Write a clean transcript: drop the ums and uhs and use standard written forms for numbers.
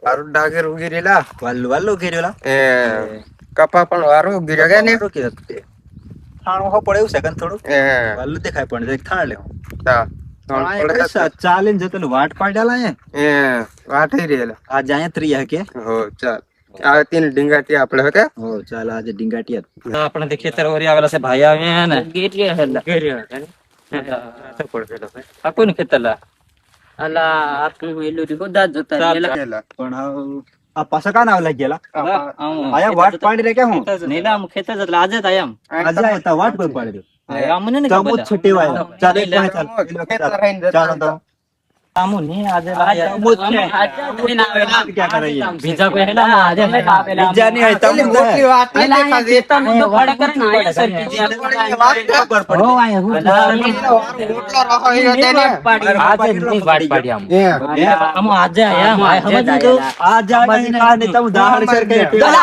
વારું ડાગર ઉગી રેલા વાલ્લો ઘેરેલા એ કપા પણ વારું ઉગી રહ્યા ને થાણો હો પડે એવું સેકન્ડ થોડું એ વાલ્લું દેખાય પણ દેખ થાણ લે તા ત્રણ પડે છે. ચાલીને જતો વાટ પાડેલા હે એ વાઠી રેલા આ જાય ત્રિયા કે હો ચાલ આ તીન ડીંગાટી આપણે હતા હો ચાલ આજે ડીંગાટિયા આપણે તે ખેતર વરી આવેલા છે ભાઈ આવ્યા ને ગેરિયા હેલા આ કોઈનું ખેતર લા અલા આપનું એલું રી ગોદા જતા રહેલા રેલા પણ આ પાછા કાન આવ લાગેલા આયા વાટ પાડી રે કે હું નીલા આમ ખેતર એટલે આજે જ આયા આજે આતા વાટ પર પાડી દે આમ મને તમુ છૂટીવાય ચાલ એક પાસે ચાલ ચાલો તો આમુ ને આજે તમુ છે ક્યાં કરાઈએ બીજા કોઈ હેલા આજે આવેલા બીજા ની હોય તમુ મોટી વાત નહીં દેખા દે ખેતરનું તો વડ કરીને આયા સરકી ખબર પડે આયા હું રોટલો રહો એ તેને આજે ની વાડી પાડી આમ એ આમ આજે આયા સમજ તો આ જાણી કાને તમુ દાહડ સર કે પેલા